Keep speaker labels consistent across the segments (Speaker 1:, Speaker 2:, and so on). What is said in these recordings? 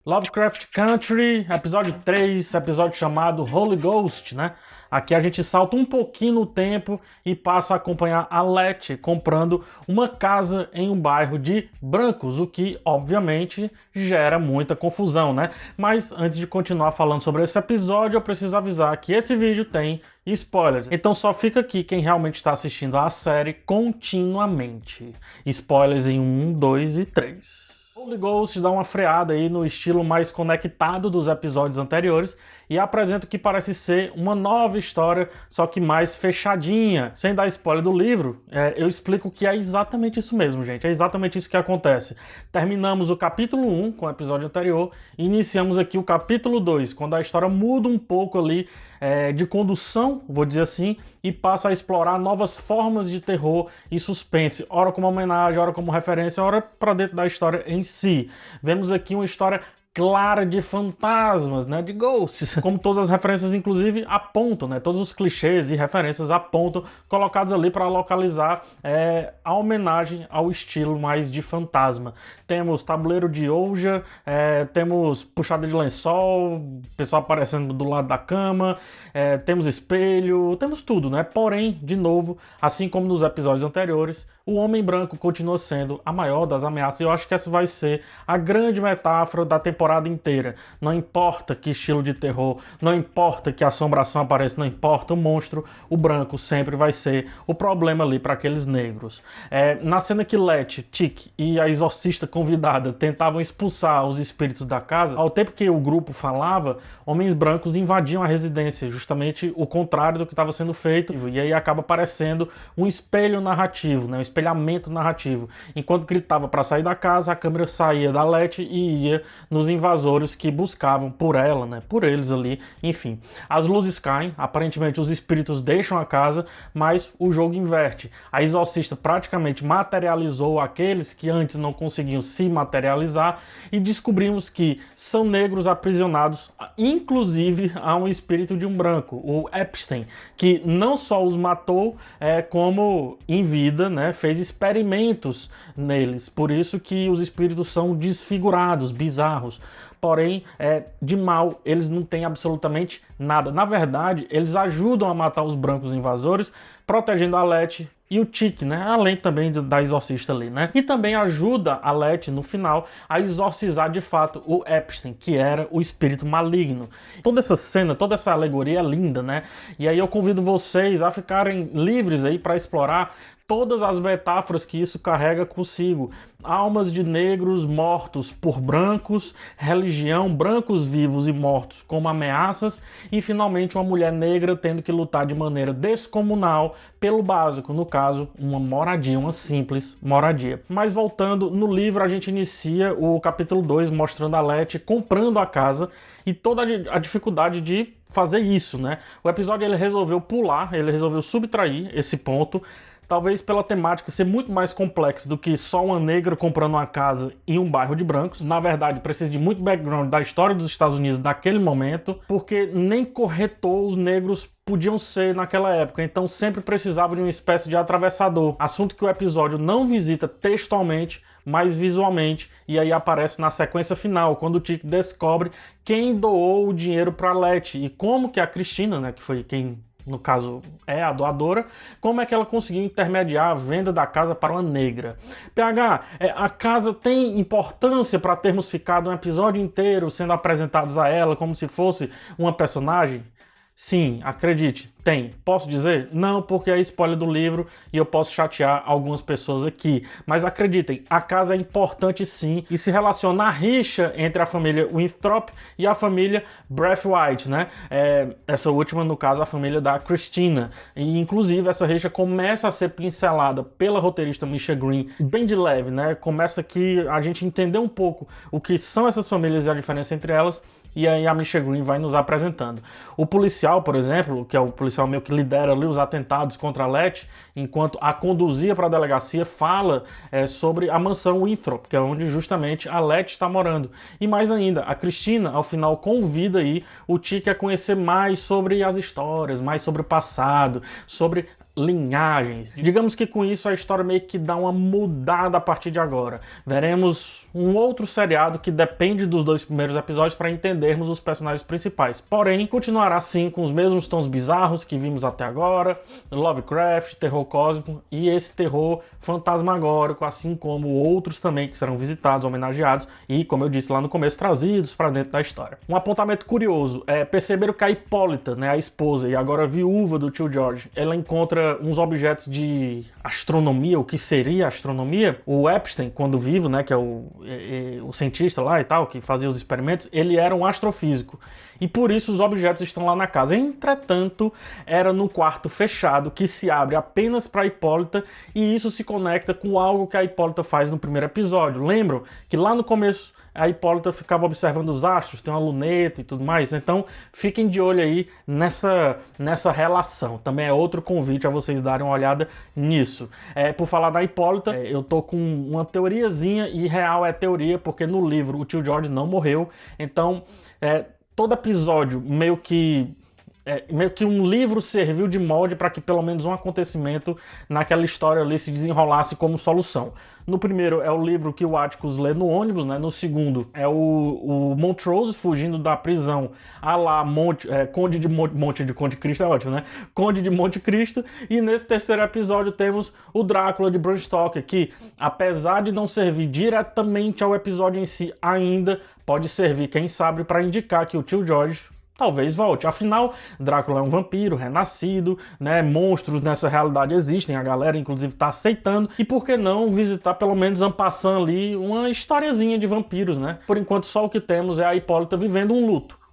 Speaker 1: Lovecraft Country, episódio 3, episódio chamado Holy Ghost, né? Aqui a gente salta um pouquinho no tempo e passa a acompanhar a Letty comprando uma casa em um bairro de brancos, o que, obviamente, gera muita confusão, né? Mas antes de continuar falando sobre esse episódio, eu preciso avisar que esse vídeo tem spoilers. Então só fica aqui quem realmente está assistindo a série continuamente. Spoilers em 1, 2 e 3. Holy Ghost dá uma freada aí no estilo mais conectado dos episódios anteriores e apresenta o que parece ser uma nova história, só que mais fechadinha. Sem dar spoiler do livro, eu explico que é exatamente isso mesmo, gente. É exatamente isso que acontece. Terminamos o capítulo 1 com o episódio anterior e iniciamos aqui o capítulo 2, quando a história muda um pouco ali de condução, vou dizer assim, e passa a explorar novas formas de terror e suspense, ora como homenagem, ora como referência, ora para dentro da história em si. Vemos aqui uma história clara de fantasmas, né, de ghosts, como todas as referências inclusive apontam, né, todos os clichês e referências apontam, colocados ali para localizar a homenagem ao estilo mais de fantasma. Temos tabuleiro de Ouija, temos puxada de lençol, pessoal aparecendo do lado da cama, temos espelho, temos tudo, né, porém, de novo, assim como nos episódios anteriores, o Homem Branco continua sendo a maior das ameaças e eu acho que essa vai ser a grande metáfora da temporada inteira. Não importa que estilo de terror, não importa que assombração apareça, não importa o monstro, o branco sempre vai ser o problema ali para aqueles negros. Na cena que Letty, Tick e a exorcista convidada tentavam expulsar os espíritos da casa, ao tempo que o grupo falava, homens brancos invadiam a residência, justamente o contrário do que estava sendo feito, e aí acaba aparecendo um espelho narrativo, né? Um espelhamento narrativo. Enquanto gritava para sair da casa, a câmera saía da Letty e ia nos invasores que buscavam por ela, né? Por eles ali, enfim. As luzes caem, aparentemente os espíritos deixam a casa, mas o jogo inverte. A exorcista praticamente materializou aqueles que antes não conseguiam se materializar e descobrimos que são negros aprisionados, inclusive a um espírito de um branco, o Epstein, que não só os matou, como em vida, né, fez experimentos neles. Por isso que os espíritos são desfigurados, bizarros. Porém, de mal, eles não têm absolutamente nada. Na verdade, eles ajudam a matar os brancos invasores, protegendo a Letty e o Tick, né? Além também da exorcista ali, né? E também ajuda a Letty, no final, a exorcizar de fato o Epstein, que era o espírito maligno. Toda essa cena, toda essa alegoria é linda, né? E aí eu convido vocês a ficarem livres aí para explorar todas as metáforas que isso carrega consigo. Almas de negros mortos por brancos, religião, brancos vivos e mortos como ameaças, e finalmente uma mulher negra tendo que lutar de maneira descomunal pelo básico, no caso, uma moradia, uma simples moradia. Mas voltando, no livro a gente inicia o capítulo 2 mostrando a Letty comprando a casa e toda a dificuldade de fazer isso, né? O episódio ele resolveu pular, ele resolveu subtrair esse ponto, talvez pela temática ser muito mais complexa do que só uma negra comprando uma casa em um bairro de brancos. Na verdade, precisa de muito background da história dos Estados Unidos naquele momento, porque nem corretor os negros podiam ser naquela época, então sempre precisava de uma espécie de atravessador. Assunto que o episódio não visita textualmente, mas visualmente, e aí aparece na sequência final, quando o Tick descobre quem doou o dinheiro para Letty e como que a Cristina, né, que foi quem no caso é a doadora, como é que ela conseguiu intermediar a venda da casa para uma negra? PH, a casa tem importância para termos ficado um episódio inteiro sendo apresentados a ela como se fosse uma personagem? Sim, acredite, tem. Posso dizer? Não, porque é spoiler do livro e eu posso chatear algumas pessoas aqui. Mas acreditem, a casa é importante sim e se relaciona à rixa entre a família Winthrop e a família Braithwaite, né? Essa última, no caso, a família da Christina. E inclusive essa rixa começa a ser pincelada pela roteirista Misha Green bem de leve, né? Começa que a gente entender um pouco o que são essas famílias e a diferença entre elas. E aí a Misha Green vai nos apresentando. O policial, por exemplo, que é o policial meio que lidera ali os atentados contra a Letty, enquanto a conduzia para a delegacia, fala sobre a mansão Winthrop, que é onde justamente a Letty está morando. E mais ainda, a Cristina, ao final, convida aí o Tick a conhecer mais sobre as histórias, mais sobre o passado, sobre linhagens. Digamos que com isso a história meio que dá uma mudada a partir de agora. Veremos um outro seriado que depende dos 2 primeiros episódios para entendermos os personagens principais. Porém, continuará sim com os mesmos tons bizarros que vimos até agora, Lovecraft, terror cósmico e esse terror fantasmagórico, assim como outros também que serão visitados, homenageados e, como eu disse lá no começo, trazidos para dentro da história. Um apontamento curioso é perceberam que a Hipólita, né, a esposa e agora viúva do tio George, ela encontra uns objetos de astronomia, o que seria astronomia. O Epstein, quando vivo, né, que é o cientista lá e tal, que fazia os experimentos, ele era um astrofísico. E por isso os objetos estão lá na casa. Entretanto, era no quarto fechado que se abre apenas para a Hipólita e isso se conecta com algo que a Hipólita faz no primeiro episódio. Lembram que lá no começo a Hipólita ficava observando os astros, tem uma luneta e tudo mais. Então, fiquem de olho aí nessa relação. Também é outro convite a vocês darem uma olhada nisso. Por falar da Hipólita, eu tô com uma teoriazinha, e real é teoria, porque no livro o tio George não morreu. Então, todo episódio meio que um livro serviu de molde para que pelo menos um acontecimento naquela história ali se desenrolasse como solução. No primeiro é o livro que o Atticus lê no ônibus, né? No segundo é o Montrose fugindo da prisão a lá Conde de Cristo é ótimo, né? Conde de Monte Cristo. E nesse terceiro episódio temos o Drácula de Bram Stoker, que apesar de não servir diretamente ao episódio em si, ainda pode servir, quem sabe, para indicar que o tio George talvez volte. Afinal, Drácula é um vampiro renascido, né? Monstros nessa realidade existem, a galera inclusive está aceitando. E por que não visitar pelo menos en passant ali uma historiazinha de vampiros, né? Por enquanto só o que temos é a Hipólita vivendo um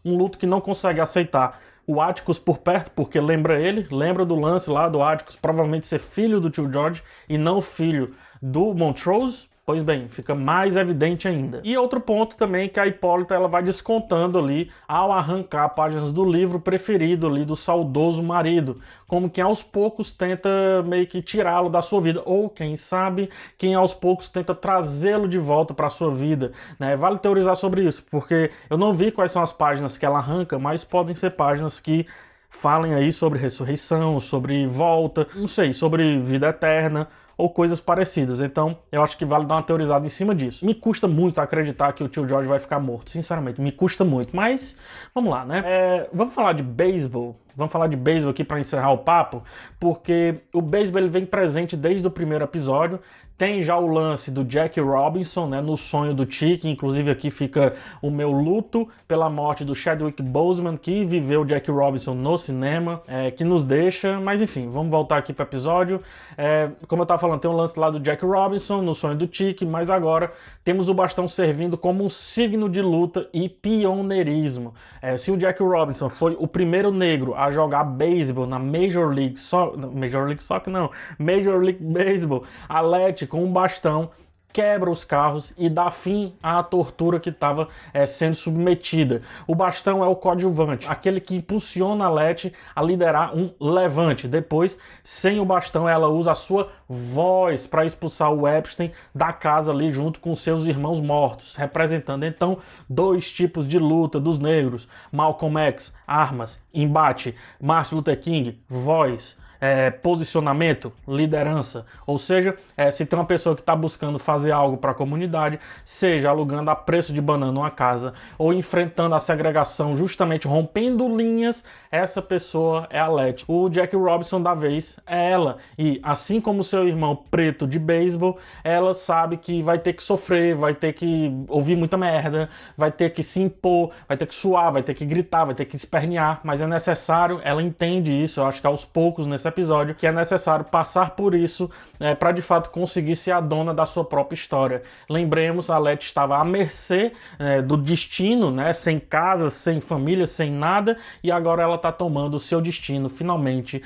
Speaker 1: luto que não consegue aceitar o Atticus por perto, porque lembra do lance lá do Atticus provavelmente ser filho do tio George e não filho do Montrose. Pois bem, fica mais evidente ainda. E outro ponto também que a Hipólita ela vai descontando ali ao arrancar páginas do livro preferido ali do saudoso marido, como quem aos poucos tenta meio que tirá-lo da sua vida, ou quem sabe quem aos poucos tenta trazê-lo de volta para a sua vida, né? Vale teorizar sobre isso, porque eu não vi quais são as páginas que ela arranca, mas podem ser páginas que falem aí sobre ressurreição, sobre volta, não sei, sobre vida eterna ou coisas parecidas. Então, eu acho que vale dar uma teorizada em cima disso. Me custa muito acreditar que o tio George vai ficar morto, sinceramente, me custa muito, mas vamos lá, né? Vamos falar de beisebol. Vamos falar de beisebol aqui para encerrar o papo, porque o beisebol ele vem presente desde o primeiro episódio. Tem já o lance do Jackie Robinson, né, no sonho do Tiki. Inclusive aqui fica o meu luto pela morte do Chadwick Boseman, que viveu Jackie Robinson no cinema, que nos deixa. Mas enfim, vamos voltar aqui para o episódio. Como eu estava falando, tem um lance lá do Jackie Robinson no sonho do Tiki, mas agora temos o bastão servindo como um signo de luta e pioneirismo. Se o Jackie Robinson foi o primeiro negro a jogar beisebol na Major League Baseball, a Letty com um bastão quebra os carros e dá fim à tortura que estava sendo submetida. O bastão é o coadjuvante, aquele que impulsiona a Letty a liderar um levante. Depois, sem o bastão, ela usa a sua voz para expulsar o Epstein da casa ali junto com seus irmãos mortos, representando então 2 tipos de luta dos negros: Malcolm X, armas, embate; Martin Luther King, voz, posicionamento, liderança. Ou seja, se tem uma pessoa que está buscando fazer algo para a comunidade, seja alugando a preço de banana uma casa ou enfrentando a segregação, justamente rompendo linhas, essa pessoa é a Letty. O Jackie Robinson da vez é ela, e assim como seu irmão preto de beisebol, ela sabe que vai ter que sofrer, vai ter que ouvir muita merda, vai ter que se impor, vai ter que suar, vai ter que gritar, vai ter que espernear, mas é necessário, ela entende isso. Eu acho que aos poucos nesse episódio que é necessário passar por isso para de fato conseguir ser a dona da sua própria história. Lembremos, a Letty estava à mercê do destino, né? Sem casa, sem família, sem nada, e agora ela está tomando o seu destino finalmente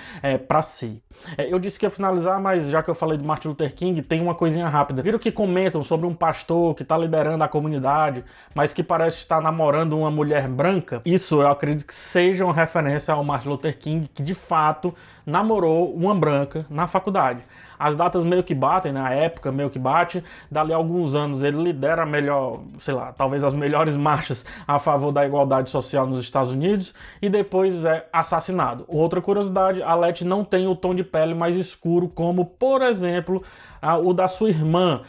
Speaker 1: para si. Eu disse que ia finalizar, mas já que eu falei do Martin Luther King, tem uma coisinha rápida. Viram que comentam sobre um pastor que está liderando a comunidade, mas que parece estar namorando uma mulher branca? Isso eu acredito que seja uma referência ao Martin Luther King, que de fato namorou namorou uma branca na faculdade. As datas meio que batem, né? A época meio que bate. Dali a alguns anos ele lidera a melhor, sei lá, talvez as melhores marchas a favor da igualdade social nos Estados Unidos e depois é assassinado. Outra curiosidade, a Letty não tem o tom de pele mais escuro como, por exemplo, o da sua irmã.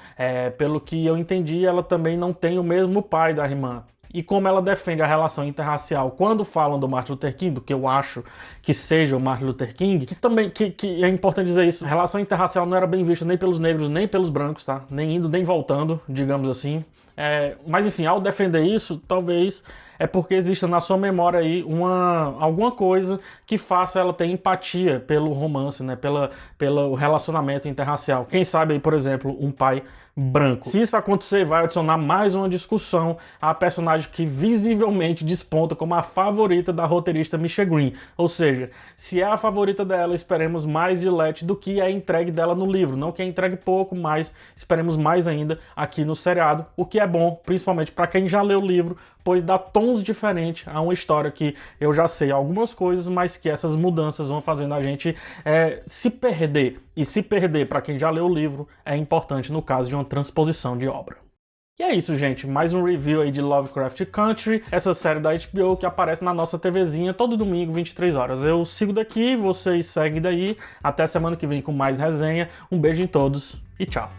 Speaker 1: Pelo que eu entendi, ela também não tem o mesmo pai da irmã. E como ela defende a relação interracial quando falam do Martin Luther King, do que eu acho que seja o Martin Luther King, que também que é importante dizer isso, a relação interracial não era bem vista nem pelos negros, nem pelos brancos, tá? Nem indo, nem voltando, digamos assim. Mas enfim, ao defender isso, talvez é porque exista na sua memória aí alguma coisa que faça ela ter empatia pelo romance, né? Pelo relacionamento interracial. Quem sabe aí, por exemplo, um pai branco. Se isso acontecer, vai adicionar mais uma discussão à personagem que visivelmente desponta como a favorita da roteirista Misha Green. Ou seja, se é a favorita dela, esperemos mais de Letty do que é entregue dela no livro. Não que é entregue pouco, mas esperemos mais ainda aqui no seriado, o que é bom, principalmente para quem já leu o livro, pois dá tons diferentes a uma história que eu já sei algumas coisas, mas que essas mudanças vão fazendo a gente se perder. E se perder, para quem já leu o livro, é importante no caso de uma transposição de obra. E é isso, gente. Mais um review aí de Lovecraft Country, essa série da HBO que aparece na nossa TVzinha todo domingo, 23 horas. Eu sigo daqui, vocês seguem daí. Até semana que vem com mais resenha. Um beijo em todos e tchau.